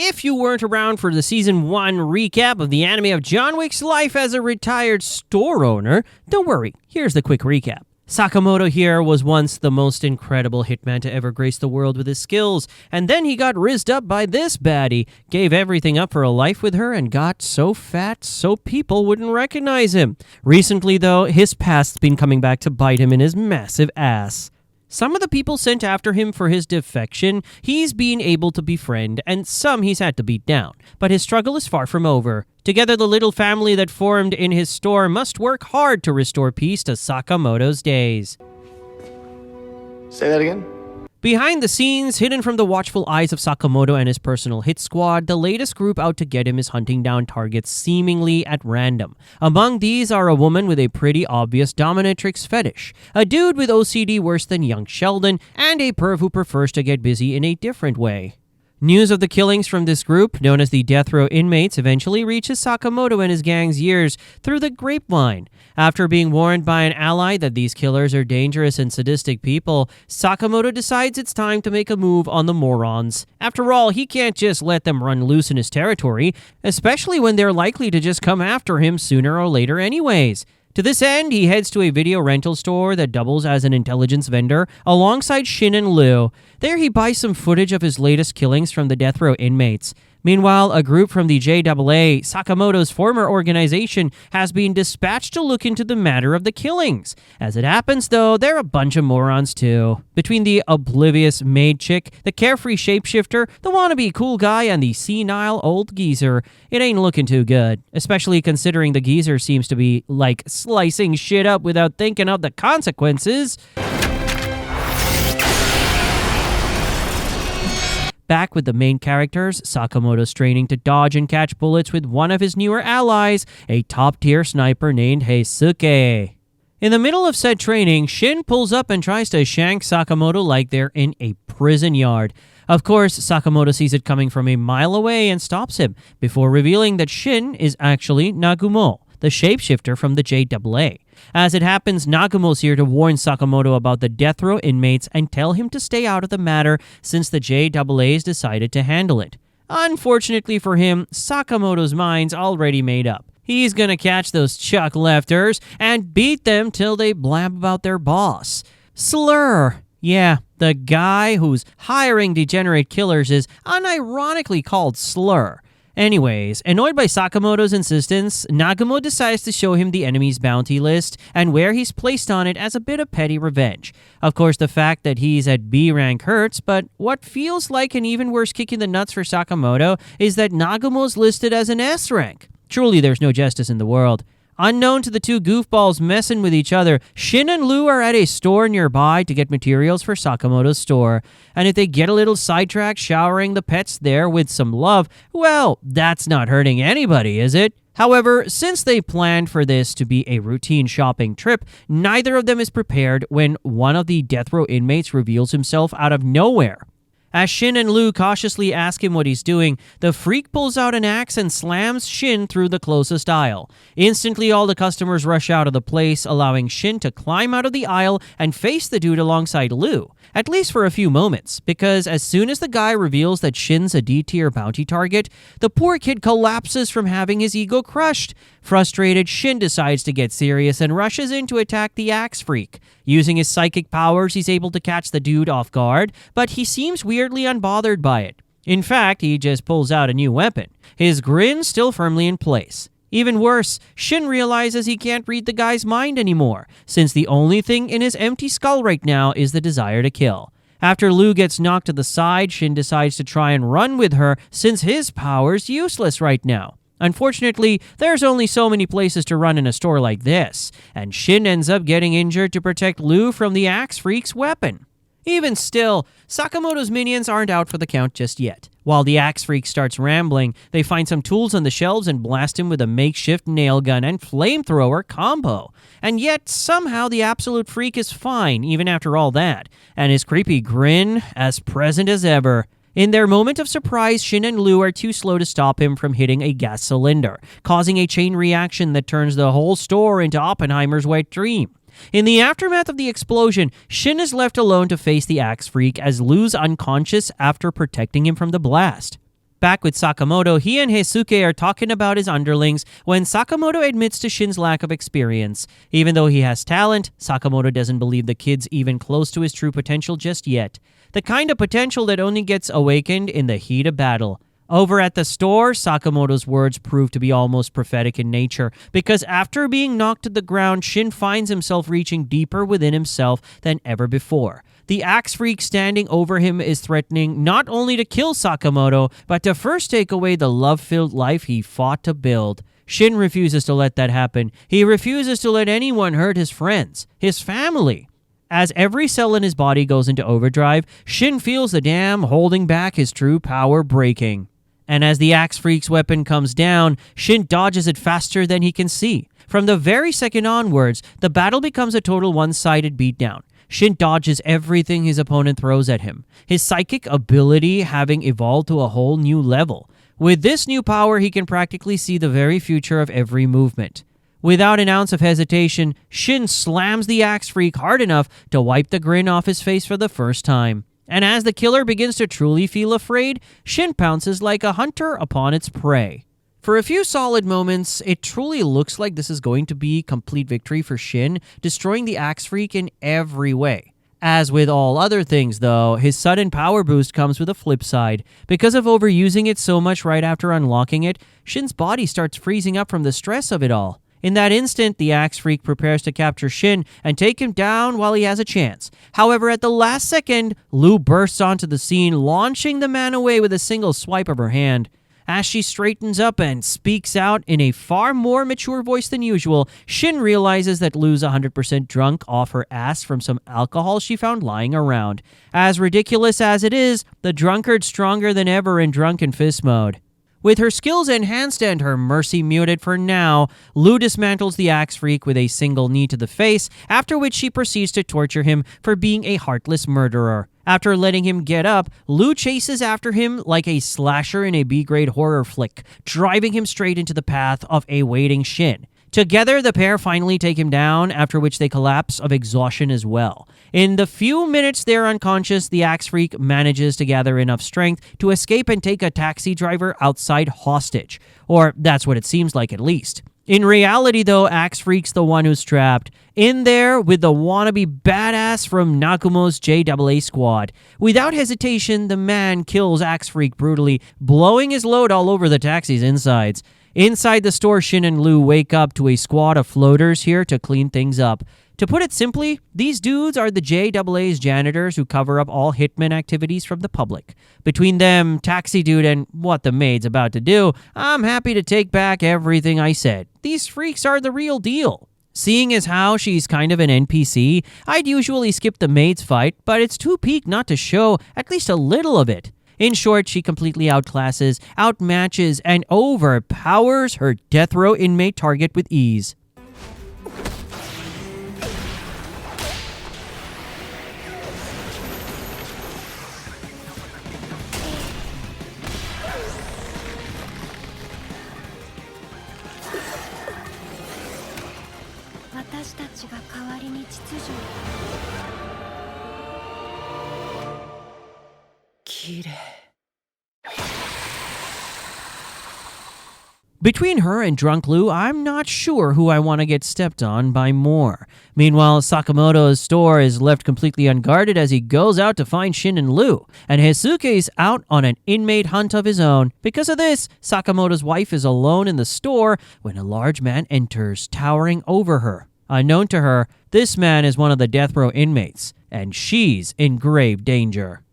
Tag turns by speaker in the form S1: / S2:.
S1: If you weren't around for the Season 1 recap of the anime of John Wick's life as a retired store owner, don't worry, here's the quick recap. Sakamoto here was once the most incredible hitman to ever grace the world with his skills, and then he got rizzed up by this baddie, gave everything up for a life with her, and got so fat so people wouldn't recognize him. Recently, though, his past's been coming back to bite him in his massive ass. Some of the people sent after him for his defection, he's been able to befriend, and some he's had to beat down. But his struggle is far from over. Together, the little family that formed in his store must work hard to restore peace to Sakamoto's days.
S2: Say that again?
S1: Behind the scenes, hidden from the watchful eyes of Sakamoto and his personal hit squad, the latest group out to get him is hunting down targets seemingly at random. Among these are a woman with a pretty obvious dominatrix fetish, a dude with OCD worse than young Sheldon, and a perv who prefers to get busy in a different way. News of the killings from this group, known as the Death Row Inmates, eventually reaches Sakamoto and his gang's ears through the grapevine. After being warned by an ally that these killers are dangerous and sadistic people, Sakamoto decides it's time to make a move on the morons. After all, he can't just let them run loose in his territory, especially when they're likely to just come after him sooner or later anyways. To this end, he heads to a video rental store that doubles as an intelligence vendor alongside Shin and Lu. There he buys some footage of his latest killings from the Death Row Inmates. Meanwhile, a group from the JAA, Sakamoto's former organization, has been dispatched to look into the matter of the killings. As it happens, though, they're a bunch of morons too. Between the oblivious maid chick, the carefree shapeshifter, the wannabe cool guy, and the senile old geezer, it ain't looking too good. Especially considering the geezer seems to be, like, slicing shit up without thinking of the consequences. Back with the main characters, Sakamoto's training to dodge and catch bullets with one of his newer allies, a top-tier sniper named Heisuke. In the middle of said training, Shin pulls up and tries to shank Sakamoto like they're in a prison yard. Of course, Sakamoto sees it coming from a mile away and stops him, before revealing that Shin is actually Nagumo, the shapeshifter from the JAA. As it happens, Nagumo's here to warn Sakamoto about the death row inmates and tell him to stay out of the matter since the JAA's decided to handle it. Unfortunately for him, Sakamoto's mind's already made up. He's gonna catch those chuck lefters and beat them till they blab about their boss. Slur. Yeah, the guy who's hiring degenerate killers is unironically called Slur. Anyways, annoyed by Sakamoto's insistence, Nagumo decides to show him the enemy's bounty list and where he's placed on it as a bit of petty revenge. Of course, the fact that he's at B rank hurts, but what feels like an even worse kick in the nuts for Sakamoto is that Nagumo's listed as an S rank. Truly, there's no justice in the world. Unknown to the two goofballs messing with each other, Shin and Lu are at a store nearby to get materials for Sakamoto's store. And if they get a little sidetracked showering the pets there with some love, well, that's not hurting anybody, is it? However, since they planned for this to be a routine shopping trip, neither of them is prepared when one of the death row inmates reveals himself out of nowhere. As Shin and Lu cautiously ask him what he's doing, the freak pulls out an axe and slams Shin through the closest aisle. Instantly, all the customers rush out of the place, allowing Shin to climb out of the aisle and face the dude alongside Lu, at least for a few moments, because as soon as the guy reveals that Shin's a D-tier bounty target, the poor kid collapses from having his ego crushed. Frustrated, Shin decides to get serious and rushes in to attack the axe freak. Using his psychic powers, he's able to catch the dude off guard, but he seems weirdly unbothered by it. In fact, he just pulls out a new weapon, his grin still firmly in place. Even worse, Shin realizes he can't read the guy's mind anymore, since the only thing in his empty skull right now is the desire to kill. After Lu gets knocked to the side, Shin decides to try and run with her since his power's useless right now. Unfortunately, there's only so many places to run in a store like this, and Shin ends up getting injured to protect Lu from the axe freak's weapon. Even still, Sakamoto's minions aren't out for the count just yet. While the axe freak starts rambling, they find some tools on the shelves and blast him with a makeshift nail gun and flamethrower combo. And yet, somehow the absolute freak is fine even after all that, and his creepy grin as present as ever. In their moment of surprise, Shin and Lu are too slow to stop him from hitting a gas cylinder, causing a chain reaction that turns the whole store into Oppenheimer's wet dream. In the aftermath of the explosion, Shin is left alone to face the axe freak as Lu's unconscious after protecting him from the blast. Back with Sakamoto, he and Heisuke are talking about his underlings when Sakamoto admits to Shin's lack of experience. Even though he has talent, Sakamoto doesn't believe the kid's even close to his true potential just yet. The kind of potential that only gets awakened in the heat of battle. Over at the store, Sakamoto's words prove to be almost prophetic in nature, because after being knocked to the ground, Shin finds himself reaching deeper within himself than ever before. The axe freak standing over him is threatening not only to kill Sakamoto, but to first take away the love-filled life he fought to build. Shin refuses to let that happen. He refuses to let anyone hurt his friends, his family. As every cell in his body goes into overdrive, Shin feels the dam holding back his true power breaking. And as the axe freak's weapon comes down, Shin dodges it faster than he can see. From the very second onwards, the battle becomes a total one-sided beatdown. Shin dodges everything his opponent throws at him, his psychic ability having evolved to a whole new level. With this new power, he can practically see the very future of every movement. Without an ounce of hesitation, Shin slams the axe freak hard enough to wipe the grin off his face for the first time. And as the killer begins to truly feel afraid, Shin pounces like a hunter upon its prey. For a few solid moments, it truly looks like this is going to be complete victory for Shin, destroying the axe freak in every way. As with all other things, though, his sudden power boost comes with a flip side. Because of overusing it so much right after unlocking it, Shin's body starts freezing up from the stress of it all. In that instant, the axe freak prepares to capture Shin and take him down while he has a chance. However, at the last second, Lu bursts onto the scene, launching the man away with a single swipe of her hand. As she straightens up and speaks out in a far more mature voice than usual, Shin realizes that Lu's 100% drunk off her ass from some alcohol she found lying around. As ridiculous as it is, the drunkard's stronger than ever in drunken fist mode. With her skills enhanced and her mercy muted for now, Lu dismantles the axe freak with a single knee to the face, after which she proceeds to torture him for being a heartless murderer. After letting him get up, Lu chases after him like a slasher in a B-grade horror flick, driving him straight into the path of a waiting Shin. Together, the pair finally take him down, after which they collapse of exhaustion as well. In the few minutes they're unconscious, the axe freak manages to gather enough strength to escape and take a taxi driver outside hostage. Or that's what it seems like, at least. In reality, though, Axe Freak's the one who's trapped. In there with the wannabe badass from Nagumo's JAA squad. Without hesitation, the man kills Axe Freak brutally, blowing his load all over the taxi's insides. Inside the store, Shin and Lu wake up to a squad of floaters here to clean things up. To put it simply, these dudes are the JAA's janitors who cover up all hitman activities from the public. Between them, Taxi Dude, and what the maid's about to do, I'm happy to take back everything I said. These freaks are the real deal. Seeing as how she's kind of an NPC, I'd usually skip the maid's fight, but it's too peak not to show at least a little of it. In short, she completely outclasses, outmatches, and overpowers her death row inmate target with ease. Between her and Drunk Lu, I'm not sure who I want to get stepped on by more. Meanwhile, Sakamoto's store is left completely unguarded as he goes out to find Shin and Lu, and Heisuke's out on an inmate hunt of his own. Because of this, Sakamoto's wife is alone in the store when a large man enters, towering over her. Unknown to her, this man is one of the death row inmates, and she's in grave danger.